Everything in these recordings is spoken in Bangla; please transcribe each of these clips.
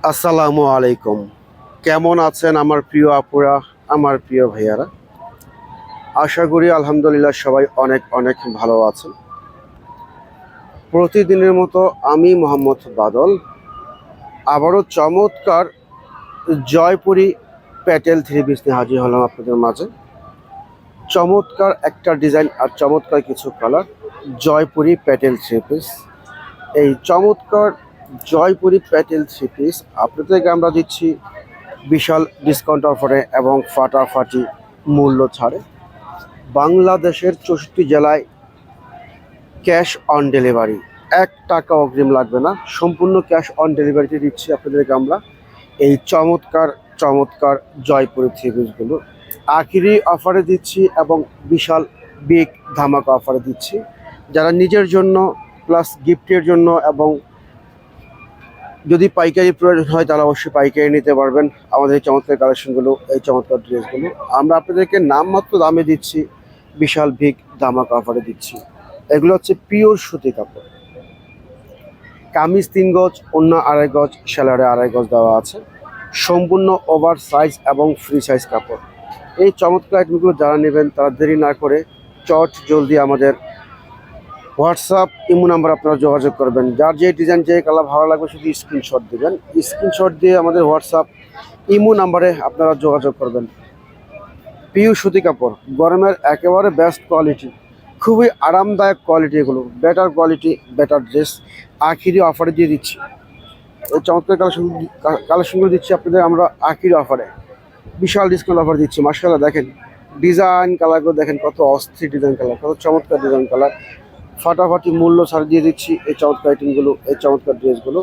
আসসালামু আলাইকুম। কেমন আছেন আমার প্রিয় আপুরা, আমার প্রিয় ভাইয়ারা? আশা করি আলহামদুলিল্লাহ সবাই অনেক অনেক ভালো আছেন। প্রতিদিনের মতো আমি মোহাম্মদ বাদল আবারও চমৎকার জয়পুরি প্যাটেল থ্রি পিস নিয়ে হাজির হলাম আপনাদের মাঝে। চমৎকার একটা ডিজাইন আর চমৎকার কিছু colour, Jaipuri Patel three piece. এই চমৎকার জয়পুরি প্যাটেল থ্রি পিস আপনাদেরকে আমরা দিচ্ছি বিশাল ডিসকাউন্ট অফারে এবং ফাটাফাটি মূল্য ছাড়ে। বাংলাদেশের 64 জেলায় ক্যাশ অন ডেলিভারি, 1 টাকা অগ্রিম লাগবে না, সম্পূর্ণ ক্যাশ অন ডেলিভারিতে দিচ্ছি আপনাদেরকে আমরা এই চমৎকার চমৎকার জয়পুরি থ্রি পিসগুলো আখিরি অফারে দিচ্ছি এবং বিশাল বিগ ধামাকা অফারে দিচ্ছি। যারা নিজের জন্য প্লাস গিফটের জন্য এবং যদি পাইকারি প্রয়োজন হয় তাহলে অবশ্যই পাইকারি নিতে পারবেন আমাদের এই চমৎকার কালেকশনগুলো, এই চমৎকার ড্রেসগুলো আমরা আপনাদেরকে নামমাত্র দামে দিচ্ছি, বিশাল বিগ ধামাকা অফারে দিচ্ছি। এগুলো হচ্ছে পিওর সুতি কাপড়, কামিজ 3 গজ, ওড়না 2.5 গজ, সেলারে 2.5 গজ দেওয়া আছে, সম্পূর্ণ ওভার সাইজ এবং ফ্রি সাইজ কাপড়। এই চমৎকার আইটেমগুলো যারা নেবেন তারা দেরি না করে চট জলদি আমাদের হোয়াটসঅ্যাপ ইমো নাম্বার আপনারা যোগাযোগ করবেন। যার যে ডিজাইন যে কালার ভালো লাগবে শুধু স্ক্রিনশট দিবেন, স্ক্রিনশট দিয়ে আমাদের হোয়াটসঅ্যাপ ইমো নাম্বারে আপনারা যোগাযোগ করবেন। পিওর সুতি কাপড়, গরমের একেবারে বেস্ট কোয়ালিটি, খুবই আরামদায়ক কোয়ালিটি, এগুলো বেটার কোয়ালিটি, বেটার ড্রেস আখিরি অফারে দিয়ে দিচ্ছি। এই চমৎকার কালেকশনগুলো দিচ্ছি আপনাদের আমরা আখিরি অফারে, বিশাল ডিসকাউন্ট অফার দিচ্ছি। মাশাআল্লাহ দেখেন ডিজাইন কালারগুলো, দেখেন কত অস্থির ডিজাইন কালার, কত চমৎকার ডিজাইন কালার, ফাটাফাটি মূল্য ছাড় দিয়ে দিচ্ছি এই চমৎকার আইটেমগুলো, এই চমৎকার ড্রেসগুলো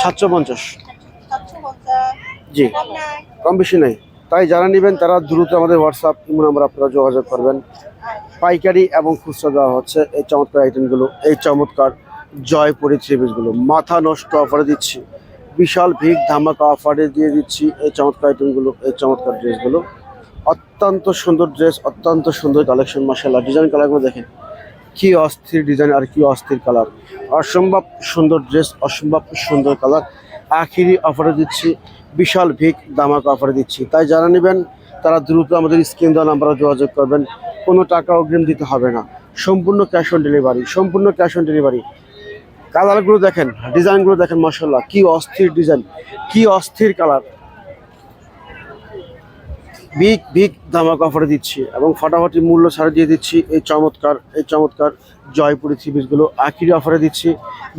750। জি, কম বেশি নেই। তাই যারা নেবেন তারা দ্রুত আমাদের হোয়াটসঅ্যাপ ইমো নাম্বার আপনারা যোগাযোগ করবেন। পাইকারি এবং খুচরা দেওয়া হচ্ছে এই চমৎকার আইটেমগুলো, এই চমৎকার জয়পুরি থ্রি পিসগুলো মাথা নষ্ট অফারে দিচ্ছি, বিশাল বিগ ধামাকা অফারে দিয়ে দিচ্ছি এই চমৎকার আইটেমগুলো, এই চমৎকার ড্রেসগুলো। অত্যন্ত সুন্দর ড্রেস, অত্যন্ত সুন্দর কালেকশন, মাশাআল্লাহ ডিজাইন কালারগুলো দেখেন কি অস্থির ডিজাইন আর কি অস্থির কালার, অসম্ভব সুন্দর ড্রেস, অসম্ভব সুন্দর কালার আখিরি অফারে দিচ্ছি, বিশাল বিগ ধামাকা অফারে দিচ্ছি। তাই যারা নেবেন তারা দ্রুত আমাদের স্ক্রিন দেওয়া নাম্বারে যোগাযোগ করবেন। কোনো টাকা অগ্রিম দিতে হবে না, সম্পূর্ণ ক্যাশ অন ডেলিভারি, সম্পূর্ণ ক্যাশ অন ডেলিভারি। কালারগুলো দেখেন, ডিজাইনগুলো দেখেন, মাশাআল্লাহ কি অস্থির ডিজাইন, কি অস্থির কালার, বিগ বিগ ধামাকা অফারে দিচ্ছি এবং ফাটাফাটি মূল্য ছাড়ে দিয়ে দিচ্ছি এই চমৎকার জয়পুরি থ্রি পিসগুলো আখিরি অফারে দিচ্ছি,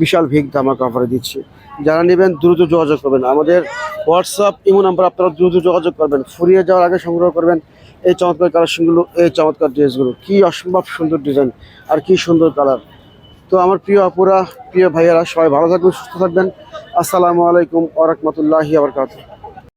বিশাল বিগ ধামাকা অফারে দিচ্ছি। যারা নেবেন দ্রুত যোগাযোগ করবেন, আমাদের হোয়াটসঅ্যাপ ইমো নাম্বার আপনারা দ্রুত যোগাযোগ করবেন, ফুরিয়ে যাওয়ার আগে সংগ্রহ করবেন এই চমৎকার কালেকশনগুলো, এই চমৎকার ড্রেসগুলো। কি অসম্ভব সুন্দর ডিজাইন আর কি সুন্দর কালার। তো আমার প্রিয় আপুরা, প্রিয় ভাইয়ারা সবাই ভালো থাকবেন, সুস্থ থাকবেন। আসসালামু আলাইকুম ওয়া রাহমাতুল্লাহি ওয়া বারাকাতুহু।